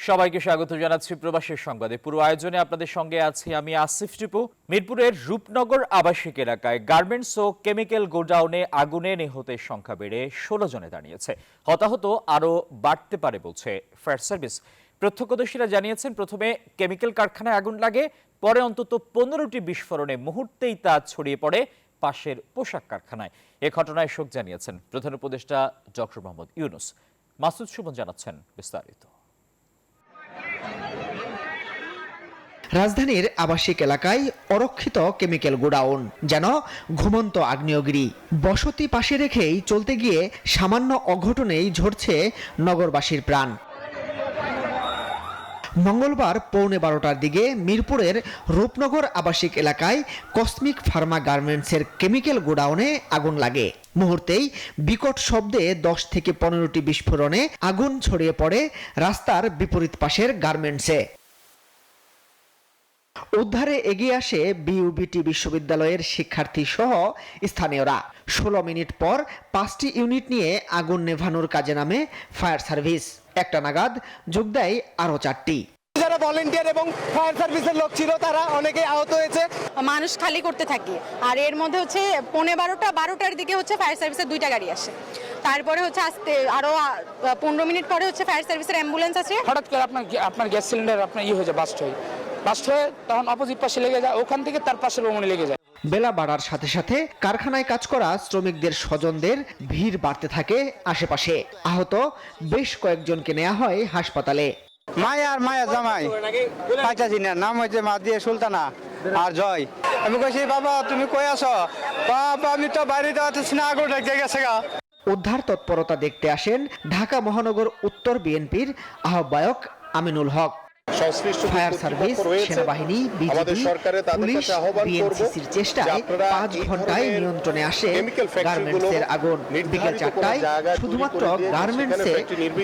সবাইকে স্বাগত জানাচ্ছি প্রবাসের সংবাদে। পুরো আয়োজনে আপনাদের সঙ্গে আছি আমি আসিফ টিপু। মিরপুরের রূপনগর আবাসিক এলাকায় গার্মেন্টস ও কেমিক্যাল গোডাউনে আগুনে নিহতের সংখ্যা বেড়ে 16 জনে দাঁড়িয়েছে। হতাহত আরও বাড়তে পারে বলছে ফায়ার সার্ভিস। প্রত্যক্ষদর্শীরা জানিয়েছেন, প্রথমে কেমিক্যাল কারখানায় আগুন লাগে, পরে অন্তত 15টি বিস্ফোরণে মুহূর্তেই তা ছড়িয়ে পড়ে পাশের পোশাক কারখানায়। এ ঘটনায় শোক জানিয়েছেন প্রধান উপদেষ্টা ডক্টর মোহাম্মদ ইউনূস। মাসুদ সুমন জানাচ্ছেন বিস্তারিত। রাজধানীর আবাসিক এলাকায় অরক্ষিত কেমিক্যাল গোডাউন, যেন ঘুমন্ত আগ্নেয়গিরি। বসতি পাশে রেখেই চলতে গিয়ে সামান্য অঘটনেই ঝরছে নগরবাসীর প্রাণ। মঙ্গলবার পৌনে 12টার দিকে মিরপুরের রূপনগর আবাসিক এলাকায় কসমিক ফার্মা গার্মেন্টসের কেমিক্যাল গোডাউনে আগুন লাগে। মুহূর্তেই বিকট শব্দে 10 থেকে 15টি বিস্ফোরণে আগুন ছড়িয়ে পড়ে রাস্তার বিপরীত পাশের গার্মেন্টসে। উদ্ধারে এগিয়ে আসে বিইউবিটি বিশ্ববিদ্যালয়ের শিক্ষার্থী সহ স্থানীয়রা। 16 মিনিট পর 5টি ইউনিট নিয়ে আগুন নেভানোর কাজে নামে ফায়ার সার্ভিস। 1টা নাগাদ যোগ দেয় আরও 4টি। যারা ভলেন্টিয়ার এবং ফায়ার সার্ভিসের লোক ছিল তারা অনেকে আহত হয়েছে। মানুষ খালি করতে থাকে, আর এর মধ্যে হচ্ছে পৌনে 12টার দিকে হচ্ছে ফায়ার সার্ভিসের 2টা গাড়ি আসে। তারপরে হচ্ছে আসতে আরো 15 মিনিট পরে হচ্ছে ফায়ার সার্ভিসের অ্যাম্বুলেন্স আছে। হঠাৎ করে আপনার গ্যাস সিলিন্ডার হয়ে যায়, বাস্ট হয়ে তখন অপোজিট পাশে লেগে যায়, ওখান থেকে তার পাশের রুমে লেগে যায়। বেলা বাড়ার সাথে সাথে কারখানায় কাজ করা শ্রমিকদের স্বজনদের ভিড় বাড়তে থাকে আশেপাশে। আহত বেশ কয়েকজনকে নেওয়া হয় হাসপাতালে। মায়া জামাই পাইতাছি না, নাম হয়েছে মা দিয়ে সুলতানা আর জয়। আমি কইছি বাবা তুমি কই আছো? বাবা আমি তো বাড়িতে আছি না, আগুন লেগে গেছে গা। উদ্ধার তৎপরতা দেখতে আসেন ঢাকা মহানগর উত্তর বিএনপির আহ্বায়ক আমিনুল হক। ফায়ার সার্ভিস, সেনাবাহিনী, বিজিবি, পুলিশ, বিএনসিসির চেষ্টায় 5 ঘন্টায় নিয়ন্ত্রণে আসে গার্মেন্টসের আগুন। বিকেল 4টায় শুধুমাত্র গার্মেন্টসে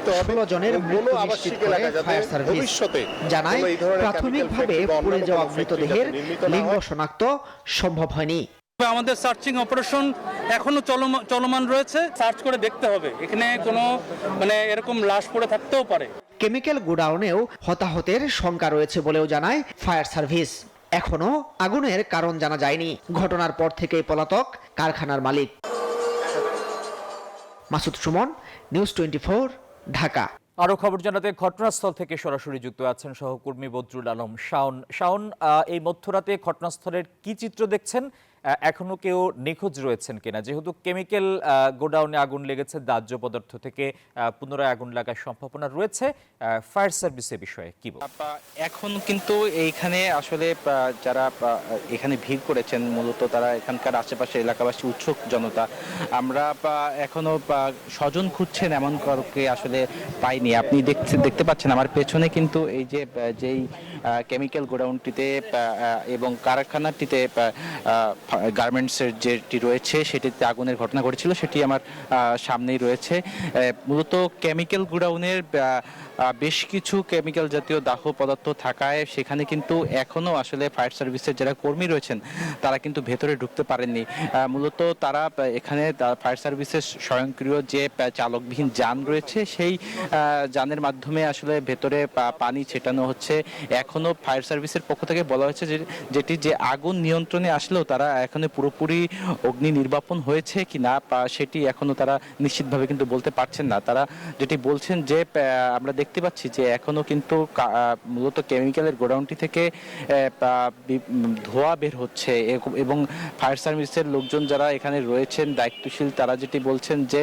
16 জনের মৃত্যু নিশ্চিত করে ফায়ার সার্ভিস। জানায়, প্রাথমিকভাবে পুড়ে যাওয়া মৃতদেহের লিঙ্গ শনাক্ত সম্ভব হয়নি। আমাদের সার্চিং অপারেশন এখনো চলমান রয়েছে। সার্চ করে দেখতে হবে, এখানে কোনো এরকম লাশ পড়ে থাকতেও পারে। কেমিক্যাল গোডাউনেও হতাহতের শঙ্কা রয়েছে বলেও জানায় ফায়ার সার্ভিস। এখনো আগুনের কারণ জানা যায়নি। ঘটনার পর থেকেই পলাতক কারখানার মালিক। মাসুদ সুমন, নিউজ 24, ঢাকা। আরো খবর জানাতে ঘটনাস্থল থেকে সরাসরি যুক্ত আছেন সহকর্মী বদরুল আলম শাওন। শাওন, এই মধ্যরাতে ঘটনাস্থলের কি চিত্র দেখছেন? এখনো কেউ নিখোঁজ রয়েছেন কিনা? যেহেতু কেমিক্যাল গোডাউনে আগুন লেগেছে, দাহ্য পদার্থ থেকে পুনরায় আগুন লাগার সম্ভাবনা রয়েছে। ফায়ার সার্ভিসের বিষয়ে কি বলবেন? এখন কিন্তু এইখানে আসলে যারা এখানে ভিড় করেছেন মূলত তারা এখানকার আশেপাশে এলাকাবাসী, উৎসুক জনতা। আমরা এখনো স্বজন খুঁজছেন এমন কাউকে আসলে পাইনি। আপনি দেখতে পাচ্ছেন আমার পেছনে কিন্তু এই যেই কেমিক্যাল গোডাউনটিতে এবং কারখানাটিতে গার্মেন্টসের যেটি রয়েছে সেটিতে আগুনের ঘটনা ঘটেছিল, সেটি আমার সামনেই রয়েছে। মূলত কেমিক্যাল গোডাউনের বেশ কিছু কেমিক্যাল জাতীয় দাহ্য পদার্থ থাকায় সেখানে কিন্তু এখনো আসলে ফায়ার সার্ভিসের যারা কর্মী রয়েছেন তারা কিন্তু ভেতরে ঢুকতে পারেননি। মূলত তারা এখানে ফায়ার সার্ভিসের স্বয়ংক্রিয় যে চালকবিহীন যান রয়েছে সেই যানের মাধ্যমে আসলে ভেতরে পানি ছেটানো হচ্ছে। এখনো ফায়ার সার্ভিসের পক্ষ থেকে বলা হয়েছে যে আগুন নিয়ন্ত্রণে আসলেও তারা এখনো পুরোপুরি অগ্নি নির্বাপন হয়েছে কিনা সেটি এখনো তারা নিশ্চিতভাবে কিন্তু বলতে পারছেন না। তারা যেটি বলছেন যে আমরা দেখতে পাচ্ছি যে এখনো কিন্তু মূলত কেমিক্যালের গোডাউনটি থেকে ধোঁয়া বের হচ্ছে এবং ফায়ার সার্ভিসের লোকজন যারা এখানে রয়েছেন দায়িত্বশীল তারা যেটি বলছেন যে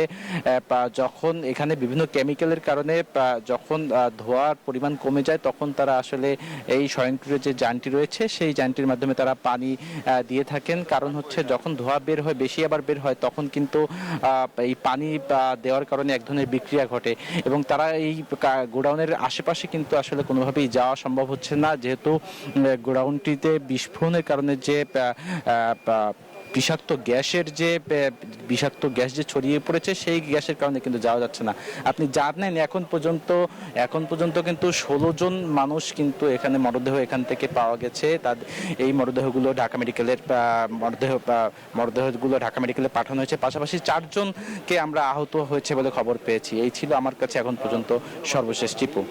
যখন এখানে বিভিন্ন কেমিক্যালের কারণে যখন ধোঁয়ার পরিমাণ কমে যায় তখন তারা আসলে এই স্বয়ংক্রিয় যে যানটি রয়েছে সেই যানটির মাধ্যমে তারা পানি দিয়ে থাকেন। কারণ হচ্ছে যখন ধোঁয়া বের হয়, বেশি আবার বের হয়, তখন কিন্তু এই পানি দেওয়ার কারণে এক ধরনের বিক্রিয়া ঘটে এবং তারা এই গোডাউনের আশেপাশে কিন্তু আসলে কোনোভাবেই যাওয়া সম্ভব হচ্ছে না, যেহেতু গোডাউনটিতে বিস্ফোরণের কারণে যে বিষাক্ত গ্যাস যে ছড়িয়ে পড়েছে সেই গ্যাসের কারণে কিন্তু যাওয়া যাচ্ছে না। আপনি জানেন এখন পর্যন্ত কিন্তু 16 জন মানুষ কিন্তু এখানে মরদেহ এখান থেকে পাওয়া গেছে। এই মরদেহগুলো ঢাকা মেডিকেলে পাঠানো হয়েছে। পাশাপাশি 4 জনকে আমরা আহত হয়েছে বলে খবর পেয়েছি। এই ছিল আমার কাছে এখন পর্যন্ত সর্বশেষ টিপু।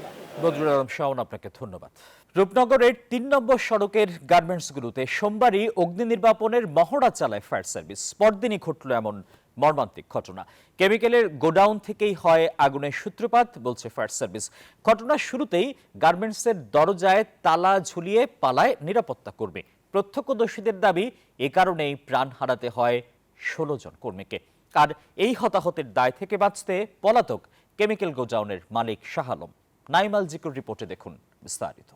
বদরুল আলম শাওন, আপনাকে ধন্যবাদ। রূপনগরের ৩ নম্বর সড়কের গার্মেন্টসগুলোতে সোমবারই অগ্নি নির্বাপনের মহড়া চালায় ফায়ার সার্ভিস। পরদিনই ঘটল এমন মর্মান্তিক ঘটনা। কেমিক্যালের গোডাউন থেকেই হয় আগুনের সূত্রপাত, বলছে ফায়ার সার্ভিস। ঘটনার শুরুতেই গার্মেন্টসের দরজায় তালা ঝুলিয়ে পালায় নিরাপত্তা কর্মী। প্রত্যক্ষদর্শীদের দাবি, এ কারণেই প্রাণ হারাতে হয় ১৬ জন কর্মীকে। আর এই হতাহতের দায় থেকে বাঁচতে পলাতক কেমিক্যাল গোডাউনের মালিক শাহ আলম। নাইমাল জিকুর রিপোর্টে দেখুন বিস্তারিত।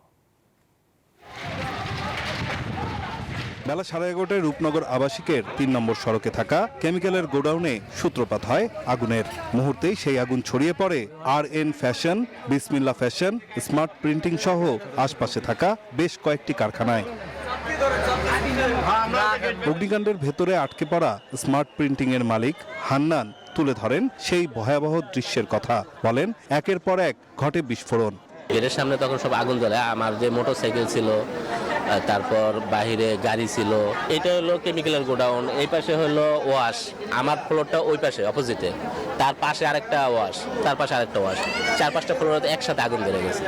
বেলা 11:30টায় রূপনগর আবাসিকের ৩ নম্বর সড়কে থাকা কেমিক্যালের গোডাউনে সূত্রপাত হয় আগুনের। মুহূর্তেই সেই আগুন ছড়িয়ে পড়ে RN ফ্যাশন, বিসমিল্লা ফ্যাশন, স্মার্ট প্রিন্টিং সহ আশপাশে থাকা বেশ কয়েকটি কারখানায়। অগ্নিকাণ্ডের ভেতরে আটকে পড়া স্মার্ট প্রিন্টিং এর মালিক হান্নান তুলে ধরেন সেই ভয়াবহ দৃশ্যের কথা। বলেন, একের পর এক ঘটে বিস্ফোরণ। গেটের সামনে তখন সব আগুন জ্বলে। আমার যে মোটরসাইকেল ছিল, তারপর বাহিরে গাড়ি ছিল। এটা হলো কেমিক্যালের গোডাউন, এই পাশে হলো ওয়াশ। আমার ফ্লোরটা ওই পাশে অপোজিটে, তার পাশে আরেকটা ওয়াশ, তার পাশে আরেকটা ওয়াশ। 4-5টা ফ্লোরে একসাথে আগুন ধরে গেছে।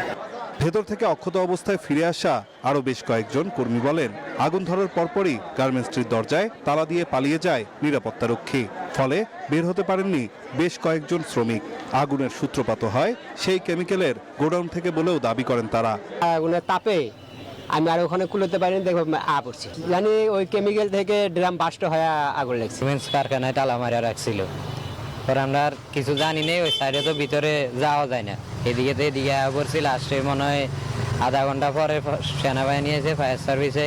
ভেতর থেকে অক্ষত অবস্থায় ফিরে আসা আরো বেশ কয়েকজন কর্মী বলেন, আগুন ধরার পরপরই গার্মেন্টসটির দরজায় তালা দিয়ে পালিয়ে যায় নিরাপত্তারক্ষী। ফলে বের হতে পারেননি বেশ কয়েকজন শ্রমিক। আগুনের সূত্রপাত হয় সেই কেমিক্যালের গোডাউন থেকে বলেও দাবি করেন তারা। আগুনের তাপে আমি আর ওখানে কুলোতে পারিনি, দেখো পড়ছি। জানি ওই কেমিক্যাল থেকে ড্রাম বাস্ট হয়ে আগুন লেগেছে। সিমেন্টস কারখানায় তালা মারা রাখছিল। পরে আমরা কিছু জানি নেই, ওই সাইডে তো ভিতরে যাওয়া যায় না। এদিকে তো এদিকে করছি। লাস্টে মনে হয় আধা ঘন্টা পরে সেনাবাহিনী এসে ফায়ার সার্ভিসে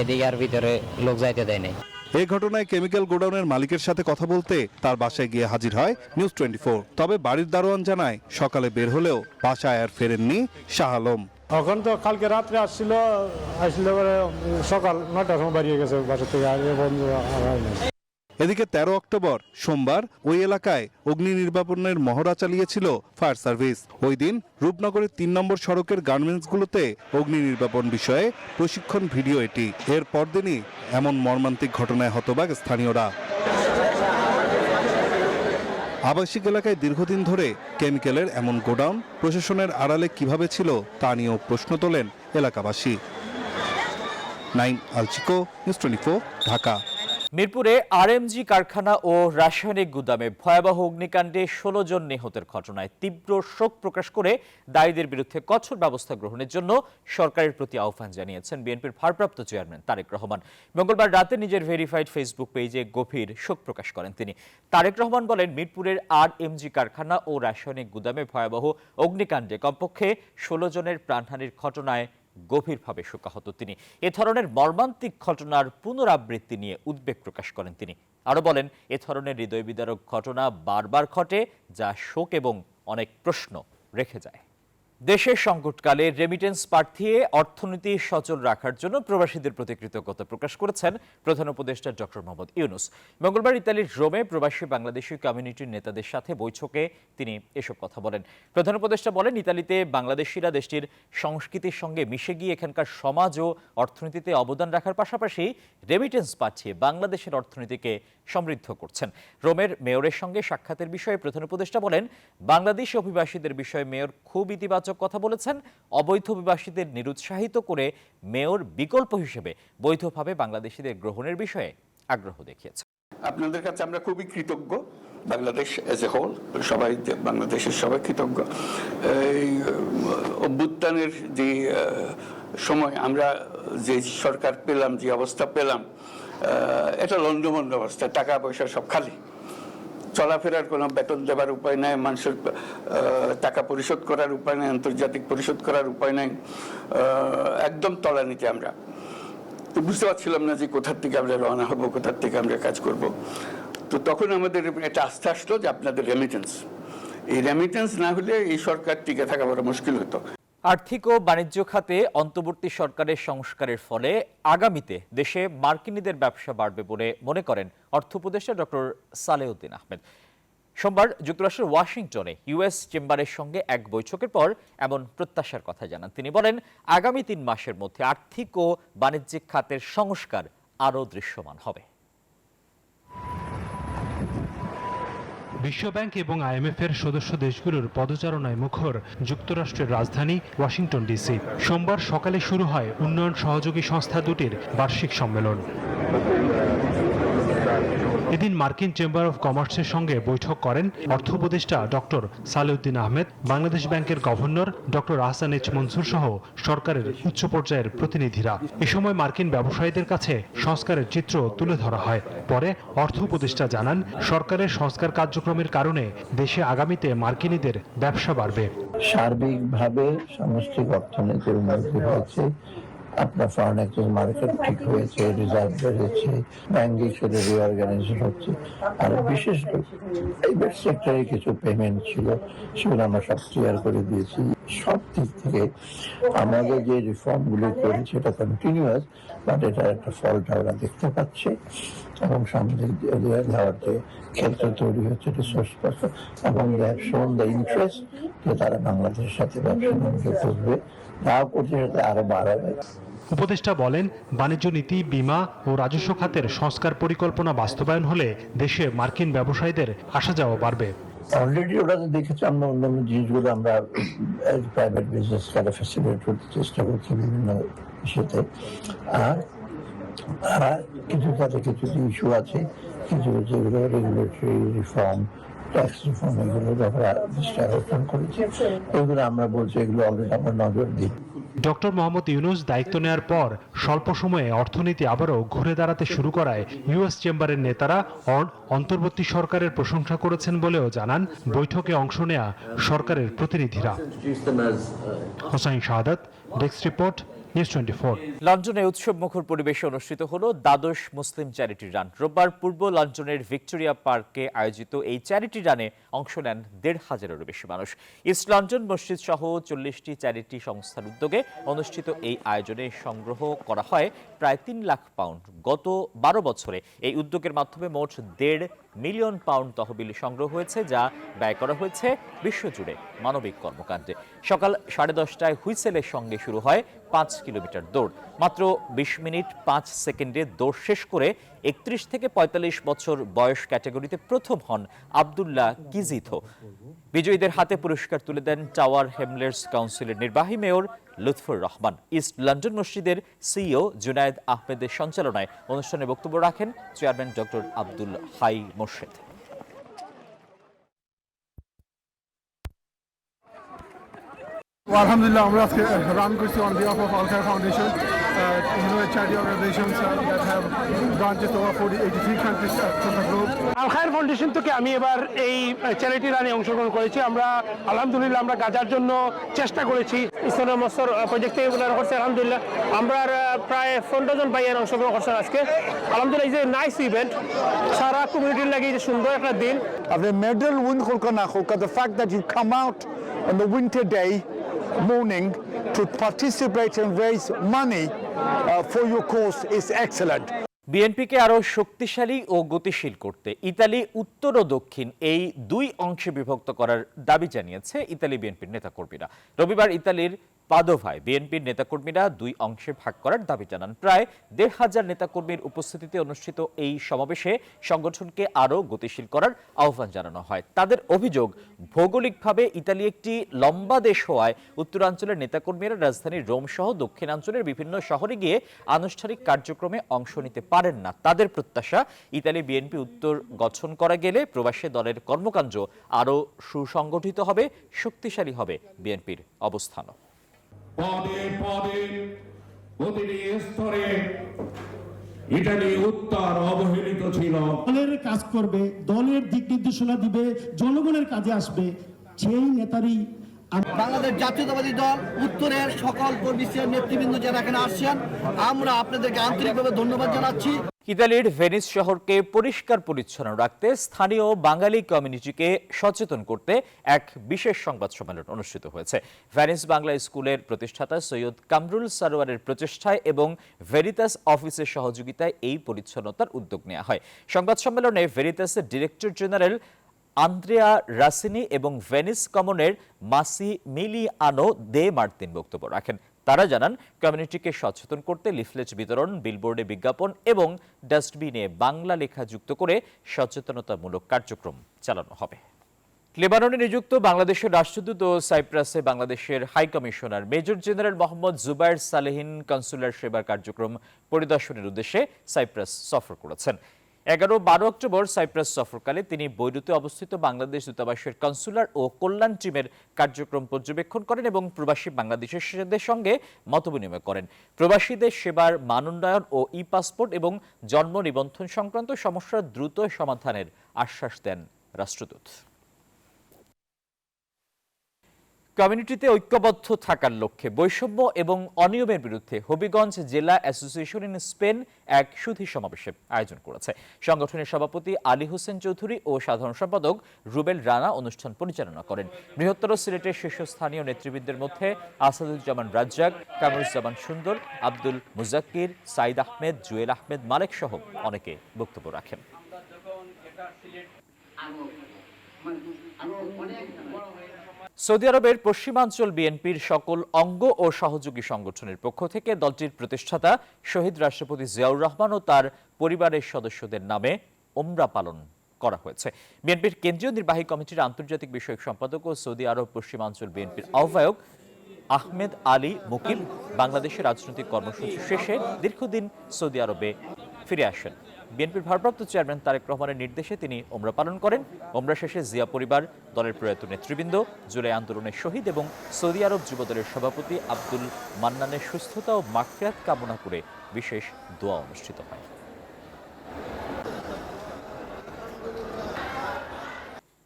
এদিকে আর ভিতরে লোক যাইতে দেয় নাই। এই ঘটনায় কেমিক্যাল গোডাউনের মালিকের সাথে কথা বলতে তার বাসায় গিয়ে হাজির হয় নিউজ 24। তবে বাড়ির দারোয়ান জানায়, সকালে বের হলেও বাসায় আর ফেরেননি শাহ আলম। এখন তো কালকে রাত্রে আসছিল সকাল 9টার সময় বাড়িয়ে গেছে বাসা থেকে। এদিকে 13 অক্টোবর সোমবার ওই এলাকায় অগ্নি নির্বাপনের মহড়া চালিয়েছিল ফায়ার সার্ভিস। ওই দিন রূপনগরের 3 নম্বর সড়কের গার্মেন্টসগুলোতে অগ্নি নির্বাপন বিষয়ে প্রশিক্ষণ ভিডিও এটি। এর পরদিনই এমন মর্মান্তিক ঘটনায় হতবাক স্থানীয়রা। আবাসিক এলাকায় দীর্ঘদিন ধরে কেমিক্যালের এমন গোডাউন প্রশাসনের আড়ালে কিভাবে ছিল তা নিয়েও প্রশ্ন তোলেন এলাকাবাসী। নাইম আলচিকো, নিউজ 24, ঢাকা। মিরপুরে আরএমজি কারখানা ও রাসায়নিক গুদামে ভয়াবহ অগ্নিকাণ্ডে 16 জন নিহতের ঘটনায় তীব্র শোক প্রকাশ করে দায়ীদের বিরুদ্ধে কঠোর ব্যবস্থা গ্রহণের জন্য সরকারের প্রতি আহ্বান জানিয়েছেন বিএনপির ভারপ্রাপ্ত চেয়ারম্যান তারেক রহমান। মঙ্গলবার রাতে নিজের ভেরিফাইড ফেসবুক পেজে গভীর শোক প্রকাশ করেন তিনি। তারেক রহমান বলেন, মিরপুরের আরএমজি কারখানা ও রাসায়নিক গুদামে ভয়াবহ অগ্নিকাণ্ডে কমপক্ষে 16 জনের প্রাণহানির ঘটনায় গভীরভাবে শোকাহত তিনি। এ ধরনের মর্মান্তিক ঘটনার পুনরাবৃত্তি নিয়ে উদ্বেগ প্রকাশ করেন তিনি। আরো বলেন, এ ধরনের হৃদয় বিদারক ঘটনা বারবার ঘটে, যা শোক এবং অনেক প্রশ্ন রেখে যায়। দেশের সংকটকালে রেমিটেন্স পাঠিয়ে অর্থনীতি সচল রাখার জন্য প্রবাসীদের প্রতি কৃতজ্ঞতা প্রকাশ করেছেন প্রধান উপদেষ্টা ডক্টর মোহাম্মদ ইউনূস। মঙ্গলবার ইতালির রোমে প্রবাসী বাংলাদেশি কমিউনিটির নেতাদের সাথে বৈঠকে তিনি এসব কথা বলেন। প্রধান উপদেষ্টা বলেন, ইতালিতে বাংলাদেশিরা দেশটির সংস্কৃতির সঙ্গে মিশে গিয়ে এখানকার সমাজ ও অর্থনীতিতে অবদান রাখার পাশাপাশি রেমিটেন্স পাঠিয়ে বাংলাদেশের অর্থনীতিকে সমৃদ্ধ করছেন। রোমের মেয়রের সঙ্গে সাক্ষাতের বিষয়ে প্রধান উপদেষ্টা বলেন, বাংলাদেশি অভিবাসীদের বিষয়ে মেয়র খুব ইতিবাচক কথা বলেছেন। অবৈধ অভিবাসীদের নিরুৎসাহিত করে মেয়র বিকল্প হিসেবে বৈধভাবে বাংলাদেশিদের গ্রহণের বিষয়ে আগ্রহ দেখিয়েছে। আপনাদের কাছে আমরা খুবই কৃতজ্ঞ, বাংলাদেশ এজ এ হোল, সবাই, বাংলাদেশের সবাই কৃতজ্ঞ। এই অভ্যুত্থানের যে সময় আমরা যে সরকার পেলাম, যে অবস্থা পেলাম, এটা লন্ডভন্ড অবস্থা, টাকা পয়সা সব খালি, চলাফেরার কোনো বেতন দেবার উপায় নাই, মানুষের টাকা পরিশোধ করার উপায় নাই, আন্তর্জাতিক পরিশোধ করার উপায় নাই, একদম তলানিতে আমরা। তো বুঝতে পারছিলাম না যে কোথার থেকে আমরা রওনা হবো, কোথার থেকে আমরা কাজ করব। তো তখন আমাদের একটা আস্থা আসলো যে আপনাদের রেমিটেন্স, এই রেমিটেন্স না হলে এই সরকার টিকে থাকা বড় মুশকিল হতো। আর্থিক ও বাণিজ্য খাতে অন্তর্বর্তী সরকারের সংস্কারের ফলে আগামীতে দেশে মার্কিনীদের ব্যবসা বাড়বে বলে মনে করেন অর্থ উপদেষ্টা ডক্টর সালেউদ্দিন আহমেদ। সোমবার যুক্তরাষ্ট্রের ওয়াশিংটনে ইউএস চেম্বারের সঙ্গে এক বৈঠকের পর এমন প্রত্যাশার কথা জানান তিনি। বলেন, আগামী 3 মাসের মধ্যে আর্থিক ও বাণিজ্যিক খাতের সংস্কার আরও দৃশ্যমান হবে। বিশ্বব্যাংক এবং আইএমএফ এর সদস্য দেশগুলোর পদচারণায় মুখর যুক্তরাষ্ট্রের রাজধানী ওয়াশিংটন ডিসি। সোমবার সকালে শুরু হয় উন্নয়ন সহযোগী সংস্থা দুটির বার্ষিক সম্মেলন। এদিন মার্কিন চেম্বার অব কমার্সের সঙ্গে বৈঠক করেন অর্থ উপদেষ্টা ডক্টর সালেউদ্দিন আহমেদ, বাংলাদেশ ব্যাংকের governor doctor Ahsan H Mansur সহ সরকারের উচ্চ পর্যায়ের প্রতিনিধিরা। এ সময় মার্কিন ব্যবসায়ীদের কাছে সংস্কারের চিত্র তুলে ধরা হয়। পরে অর্থ উপদেষ্টা জানান, সরকারের সংস্কার কার্যক্রমের কারণে দেশে আগামীতে মার্কিনীদের ব্যবসা বাড়বে। সার্বিকভাবে সামষ্টিক অর্থনীতির উন্নতি হয়েছে, আপনার ফরেন এক্সচেঞ্জ মার্কেট ঠিক হয়েছে, রিজার্ভ বেড়েছে, ব্যাংকিং সেক্টর রিঅর্গানাইজেশন হচ্ছে। আর বিশেষ করে প্রাইভেট সেক্টরে কিছু পেমেন্ট ছিল, সেগুলো আমরা সব ক্লিয়ার করে দিয়েছি। সব দিক থেকে আমাদের যে রিফর্মগুলি করেছে এটা কন্টিনিউয়াস, বাট এটার একটা ফলটা ওরা দেখতে পাচ্ছে এবং সামনে যাওয়ার যে ক্ষেত্র তৈরি হচ্ছে এটা সুস্পষ্ট এবং শোন দ্য ইন্টারেস্ট যে তারা বাংলাদেশের সাথে ব্যবসা বাণিজ্য করবে, যা করছে সেটা আরো বাড়াবে। উপদেষ্টা বলেন, বাণিজ্য নীতি, বীমা ও রাজস্ব খাতের সংস্কার পরিকল্পনা বাস্তবায়ন হলে দেশে মার্কিন ব্যবসায়ীদের আসা যাওয়া বাড়বে। অলরেডি ওরা দেখেছে আমরা অন্যান্য জিনিসগুলো আমরা প্রাইভেট বিজনেস কারে ফ্যাসিলিটেট করতে চেষ্টা করছি বিভিন্ন ইস্যুতে। আর কিছু তাতে কিছু ইস্যু আছে, কিছু যেগুলো রেগুলেটরি রিফর্ম, ট্যাক্স রিফর্ম, এগুলো আমরা দৃষ্টি আকর্ষণ করেছি। এগুলো আমরা বলছি এগুলো অলরেডি আমরা নজর দিই। ডক্টর মোহাম্মদ ইউনূস দায়িত্ব নেয়ার পর স্বল্প সময়ে অর্থনীতি আবারও ঘুরে দাঁড়াতে শুরু করায় ইউএস চেম্বারের নেতারা অন্তর্বর্তী সরকারের প্রশংসা করেছেন বলেও জানান বৈঠকে অংশ নেয়া সরকারের প্রতিনিধিরা। হোসাইন শাহাদাত, ডেস্ক রিপোর্ট, নিউজ 24। লন্ডনে উৎসব মুখর পরিবেশে অনুষ্ঠিত হলো দ্বাদশ মুসলিম চ্যারিটি রান। রোববার পূর্ব লন্ডনের ভিক্টোরিয়া পার্কে আয়োজিত এই চ্যারিটি রানে অংশ নেন ১৫০০-এরও বেশি মানুষ। ইস্ট লন্ডন মসজিদ সহ ৪০টি চ্যারিটি সংস্থার উদ্যোগে অনুষ্ঠিত এই আয়োজনে সংগ্রহ করা হয় প্রায় ৩ লাখ পাউন্ড। গত ১২ বছরে এই উদ্যোগের মাধ্যমে মোট ১.৫ মিলিয়ন পাউন্ড তহবিল সংগ্রহ হয়েছে, যা ব্যয় করা হয়েছে বিশ্বজুড়ে মানবিক কর্মকাণ্ডে। সকাল 10:30টায় হুইসেলের সঙ্গে শুরু হয় 5 কিলোমিটার দৌড়। মাত্র 20 মিনিট 5 সেকেন্ডে দৌড় শেষ করে 31 থেকে 45 বছর বয়স ক্যাটাগরিতে প্রথম হন আব্দুল্লাহ কিজিথো। বিজয়ীদের হাতে পুরস্কার তুলে দেন টাওয়ার হ্যামলেটস কাউন্সিলের নির্বাহী mayor Lutfur Rahman. East London মসজিদের সিইও জুনায়েদ আহমেদের সঞ্চালনায় অনুষ্ঠানে বক্তব্য রাখেন চেয়ারম্যান ডক্টর আব্দুল হাই মোর্শেদ। আলহামদুলিল্লাহ, আমরা আজকে রান করছি on behalf of Al Khair foundation, charity organizations that have branches over 83 countries across the globe. Al Khair foundation থেকে আমি এবার এই চ্যারিটি রানে অংশগ্রহণ করেছি। আমরা আলহামদুলিল্লাহ আমরা গাজার জন্য চেষ্টা করেছি। ইসলামের মসর প্রজেক্ট থেকে এগুলো করছে। আলহামদুলিল্লাহ আমরা প্রায় 15 জন ভাইয়ের অংশগ্রহণ করছেন আজকে। আলহামদুলিল্লাহ ইজ এ নাইস ইভেন্ট, সারা কমিউনিটির লাগে যে সুন্দর একটা দিন। The medal win the fact that you come out on the winter day morning to participate and raise money for your cause is excellent. বিএনপিকে আরো শক্তিশালী ও গতিশীল করতে ইতালি উত্তর ও দক্ষিণ এই দুই অংশে বিভক্ত করার দাবি জানিয়েছে ইতালি বিএনপির নেতাকর্মীরা। রবিবার ইতালির পাদোভায় বিএনপির নেতাকর্মীরা দুই অংশে ভাগ করার দাবি জানান। প্রায় ১৫০০ নেতাকর্মীর উপস্থিতিতে অনুষ্ঠিত এই সমাবেশে সংগঠনকে আরও গতিশীল করার আহ্বান জানানো হয়। তাদের অভিযোগ, ভৌগোলিকভাবে ইতালি একটি লম্বা দেশ হওয়ায় উত্তরাঞ্চলের নেতাকর্মীরা রাজধানী রোম সহ দক্ষিণাঞ্চলের বিভিন্ন শহরে গিয়ে আনুষ্ঠানিক কার্যক্রমে অংশ নিতে পারেন না। তাদের প্রত্যাশা, ইতালি বিএনপি উত্তর গঠন করা গেলে প্রবাসী দলের কর্মকাণ্ড আরও সুসংগঠিত হবে, শক্তিশালী হবে বিএনপির অবস্থানও। পদে পদে প্রতিটি স্তরে ইতালি উত্তর অবহেলিত ছিল। দলের কাজ করবে, দলের দিক নির্দেশনা দিবে, জনগণের কাজে আসবে, সেই নেতারই বাংলাদেশ জাতীয়তাবাদী দল উত্তরের সকল কর্মীদের নেতৃবৃন্দ যারা এখানে আসছেন, আমরা আপনাদেরকে আন্তরিকভাবে ধন্যবাদ জানাচ্ছি। ইতালির ভেনিস শহরকে পরিষ্কার পরিচ্ছন্ন রাখতে স্থানীয় বাঙালি কমিউনিটিকে সচেতন করতে এক বিশেষ সংবাদ সম্মেলন অনুষ্ঠিত হয়েছে। ভেনিস বাংলা স্কুলের প্রতিষ্ঠাতা সৈয়দ কামরুল সারোয়ারের প্রচেষ্টায় এবং ভেরিতাস অফিসের সহযোগিতায় এই পরিচ্ছন্নতার উদ্যোগ নেওয়া হয়। সংবাদ সম্মেলনে ভেরিতাসের ডিরেক্টর জেনারেল আন্দ্রেয়া রাসিনি এবং ভেনিস কমনের মাসি মিলিয়ানো দে মার্তিন বক্তব্য রাখেন। তারা জানান, কমিউনিটিকে সচেতন করতে লিফলেট বিতরণ, বিলবোর্ডে বিজ্ঞাপন এবং ডাস্টবিনে বাংলা লেখা যুক্ত করে সচেতনতামূলক কার্যক্রম চালানো হবে। লেবাননে নিযুক্ত বাংলাদেশের রাষ্ট্রদূত ও সাইপ্রাসে বাংলাদেশের high commissioner major general Mohammad Zubair Salehin consular সেবার কার্যক্রম পরিদর্শনের উদ্দেশ্যে সাইপ্রাস সফর করেছেন। 11-12 অক্টোবর সাইপ্রাস সফরকালে তিনি বৈরুতে অবস্থিত বাংলাদেশ দূতাবাসের কনসুলার ও কল্যাণ টিমের কার্যক্রম পর্যবেক্ষণ করেন এবং প্রবাসী বাংলাদেশিদের সঙ্গে মতবিনিময় করেন। প্রবাসীদের সেবার মান উন্নয়ন ও ই পাসপোর্ট এবং জন্ম নিবন্ধন সংক্রান্ত সমস্যার দ্রুত সমাধানের আশ্বাস দেন রাষ্ট্রদূত। কমিউনিটিতে ঐক্যবদ্ধ থাকার লক্ষ্যে বৈষম্য এবং অনিয়মের বিরুদ্ধে হবিগঞ্জ জেলা অ্যাসোসিয়েশন ইন স্পেন এক সুধী সমাবেশের আয়োজন করেছে। সংগঠনের সভাপতি আলী হোসেন চৌধুরী ও সাধারণ সম্পাদক রুবেল রানা অনুষ্ঠান পরিচালনা করেন। বৃহত্তর সিলেটের শীর্ষস্থানীয় নেতৃবৃন্দের মধ্যে আসাদুজ্জামান রাজ্জাক, কামরুজ্জামান সুন্দর, আব্দুল মুজাক্কির, সাইদ আহমেদ, জুয়েল আহমেদ মালেক সহ অনেকে বক্তব্য রাখেন। সৌদি আরবের পশ্চিমাঞ্চল বিএনপির সকল অঙ্গ ও সহযোগী সংগঠনের পক্ষ থেকে দলটির প্রতিষ্ঠাতা শহীদ রাষ্ট্রপতি জিয়াউর রহমান ও তার পরিবারের সদস্যদের নামে ওমরা পালন করা হয়েছে। বিএনপির কেন্দ্রীয় নির্বাহী কমিটির আন্তর্জাতিক বিষয়ক সম্পাদক ও সৌদি আরব পশ্চিমাঞ্চল বিএনপির আহ্বায়ক আহমেদ আলী মুকিম বাংলাদেশের রাজনৈতিক কর্মসূচি শেষে দীর্ঘদিন সৌদি আরবে ফিরে আসেন। বিএনপির ভারপ্রাপ্ত চেয়ারম্যান তারেক রহমানের নির্দেশে তিনি ওমরা পালন করেন। ওমরা শেষে জিয়া পরিবার, দলের প্রয়াত নেতৃবৃন্দ, জুলাই আন্দোলনের শহীদ এবং সৌদি আরব যুবদলের সভাপতি আব্দুল মান্নানের সুস্থতা ও মাগফিরাত কামনা করে বিশেষ দোয়া অনুষ্ঠিত হয়।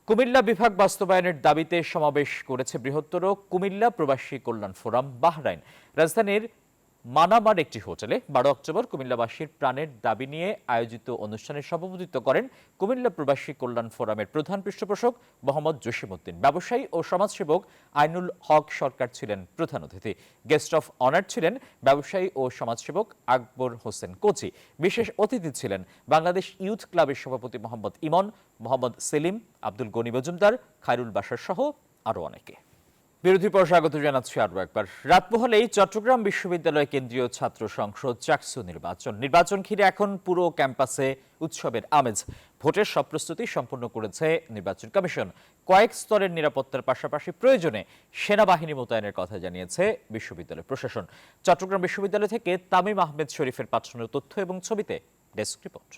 কুমিল্লা বিভাগ বাস্তবায়নের দাবিতে সমাবেশ করেছে বৃহত্তর কুমিল্লা প্রবাসী কল্যাণ ফোরাম বাহরাইন। রাজধানীর মানামার একটি হোটেলে 12 অক্টোবর কুমিল্লাবাসীর প্রাণের দাবি নিয়ে আয়োজিত অনুষ্ঠানের সভাপতিত্ব করেন কুমিল্লা প্রবাসী কল্যাণ ফোরামের প্রধান পৃষ্ঠপোষক মোহাম্মদ জসিমউদ্দিন। ব্যবসায়ী ও সমাজসেবক আইনুল হক সরকার ছিলেন প্রধান অতিথি। গেস্ট অফ অনার ছিলেন ব্যবসায়ী ও সমাজসেবক আকবর হোসেন কোচি। বিশেষ অতিথি ছিলেন বাংলাদেশ ইউথ ক্লাবের সভাপতি মোহাম্মদ ইমন, মোহাম্মদ সেলিম, আব্দুল গনি মজুমদার, খায়রুল বাশার সহ আরো অনেকে। বিরোধী পর স্বাগত জানাচ্ছি আরও একবার। রাত পোহালেই চট্টগ্রাম বিশ্ববিদ্যালয় কেন্দ্রীয় ছাত্র সংসদ চাকসু নির্বাচন ঘিরে এখন পুরো ক্যাম্পাসে উৎসবের আমেজ। ভোটের সব প্রস্তুতি সম্পন্ন করেছে নির্বাচন কমিশন। কয়েক স্তরের নিরাপত্তার পাশাপাশি প্রয়োজনে সেনাবাহিনী মোতায়েনের কথা জানিয়েছে বিশ্ববিদ্যালয় প্রশাসন। চট্টগ্রাম বিশ্ববিদ্যালয় থেকে তামিম আহমেদ শরীফের পাঠানো তথ্য এবং ছবিতে ডেস্ক রিপোর্ট।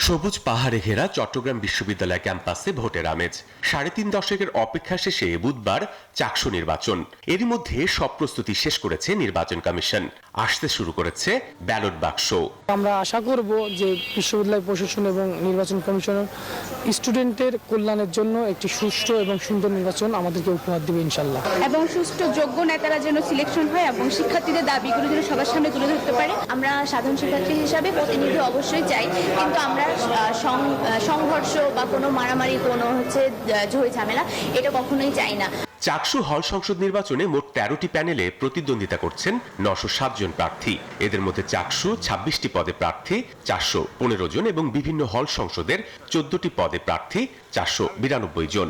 সবুজ পাহাড়ে ঘেরা চট্টগ্রাম বিশ্ববিদ্যালয় ক্যাম্পাসে ভোটের আমেজ। 3.5 দশকের অপেক্ষা শেষে বুধবার চাকসু নির্বাচন। এরই মধ্যে সব প্রস্তুতি শেষ করেছে নির্বাচন কমিশন। আসতে শুরু করেছে ব্যালট বাক্স। আমরা আশা করব যে বিশ্ববিদ্যালয় প্রশাসন এবং নির্বাচন কমিশন স্টুডেন্টের কল্যাণের জন্য একটি সুষ্ঠু এবং সুন্দর নির্বাচন আমাদেরকে উপহার দেবে ইনশাল্লাহ। এবং সুষ্ঠু যোগ্য নেতারা যেন সিলেকশন হয় এবং শিক্ষার্থীদের দাবিগুলো যেন সবার সামনে তুলে ধরতে পারে। আমরা সাধারণ শিক্ষার্থী হিসাবে প্রতিনিধি অবশ্যই চাই, কিন্তু আমরা সংঘর্ষ বা কোনো মারামারি, কোনো ঝই ঝামেলা এটা কখনোই চাই না। চাকসু হল সংসদ নির্বাচনে মোট 13টি প্যানেলে প্রতিদ্বন্দ্বিতা করছেন 907 জন প্রার্থী। এদের মধ্যে চাকসু 26টি পদে প্রার্থী 415 জন এবং বিভিন্ন হল সংসদের 14টি পদে প্রার্থী 492 জন।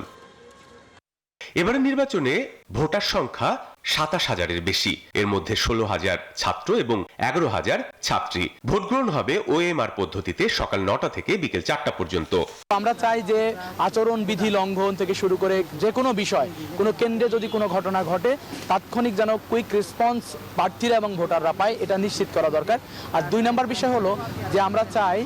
এবারে নির্বাচনে ভোটার সংখ্যা 27,000-এর বেশি। এর মধ্যে 16,000 ছাত্র এবং 11,000 ছাত্রী। ভোট গ্রহণ হবে ওএমআর পদ্ধতিতে সকাল 9টা থেকে বিকেল 4টা পর্যন্ত। আমরা চাই যে আচরণ বিধি লঙ্ঘন থেকে শুরু করে যে কোনো বিষয়, কোনো কেন্দ্রে যদি কোনো ঘটনা ঘটে তাৎক্ষণিক যেন কুইক রেসপন্স প্রার্থীরা এবং ভোটাররা পায়, এটা নিশ্চিত করা দরকার। আর 2 নম্বর বিষয় হলো যে আমরা চাই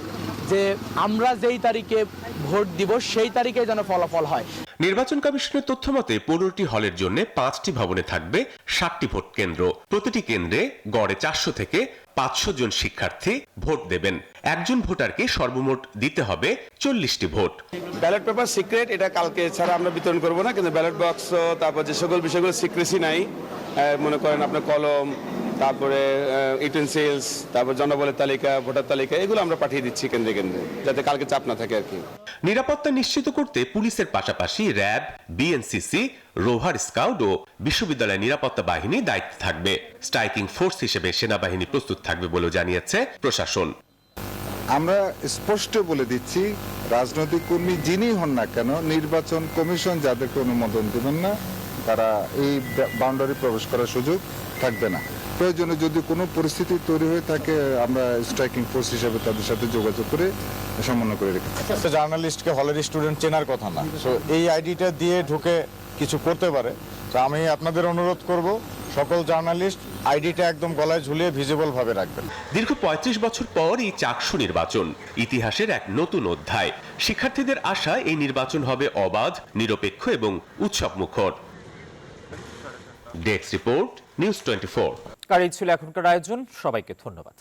যে আমরা যেই তারিখে ভোট দিব সেই তারিখে যেন ফলাফল হয়। নির্বাচন কমিশনের তথ্য মতে 15টি হলের জন্য 5টি ভবনে থাকবে 60টি ভোট কেন্দ্র। প্রতিটি কেন্দ্রে গড়ে 400 থেকে 500 জন শিক্ষার্থী ভোট দেবেন। একজন ভোটারকে সর্বমোট দিতে হবে 40টি ভোট। ব্যালট পেপার সিক্রেট, এটা কালকে ছাড়া আমরা বিতরণ করব না, কিন্তু ব্যালট বক্স, তারপর যে সকল বিষয়গুলো সিক্রেসি নাই, মনে করেন আপনার কলম, তারপরে ইউটেনসিলস, তারপর জনবলের তালিকা, ভোটার তালিকা, এগুলো আমরা পাঠিয়ে দিচ্ছি কেন্দ্রে কেন্দ্রে, যাতে কালকে চাপ না থাকে আর কি। নিরাপত্তা নিশ্চিত করতে পুলিশের পাশাপাশি র্যাব, বিএনসিসি, রোভার স্কাউট ও বিশ্ববিদ্যালয় নিরাপত্তা বাহিনী দায়িত্বে থাকবে। স্ট্রাইকিং ফোর্স হিসেবে সেনাবাহিনী প্রস্তুত থাকবে বলে জানিয়েছে প্রশাসন। আমরা স্পষ্ট বলে দিচ্ছি, রাজনৈতিক কর্মী যিনি হন না কেন, নির্বাচন কমিশন যাদেরকে অনুমোদন দেবেন না তারা এই বাউন্ডারি প্রবেশ করার সুযোগ থাকবে না। প্রয়োজনে যদি কোনো পরিস্থিতি তৈরি হয়ে থাকে আমরা স্ট্রাইকিং ফোর্স হিসেবে তাদের সাথে যোগাযোগ করে সমন্বয় করে রেখেছি। জার্নালিস্টকে হলের স্টুডেন্ট চেনার কথা না, তো এই আইডিটা দিয়ে ঢুকে কিছু করতে পারে। তো আমি আপনাদের অনুরোধ করব সকল জার্নালিস্ট আইডিটা একদম গলায় ঝুলিয়ে ভিজিবল ভাবে রাখবেন। দীর্ঘ ৩৫ বছর পর এই চাকসু নির্বাচন ইতিহাসের এক নতুন অধ্যায়। শিক্ষার্থীদের আশা এই নির্বাচন হবে অবাধ, নিরপেক্ষ এবং উৎসবমুখর। Desk report, news 24। আর এই ছিল এখনকার আয়োজন। সবাইকে ধন্যবাদ।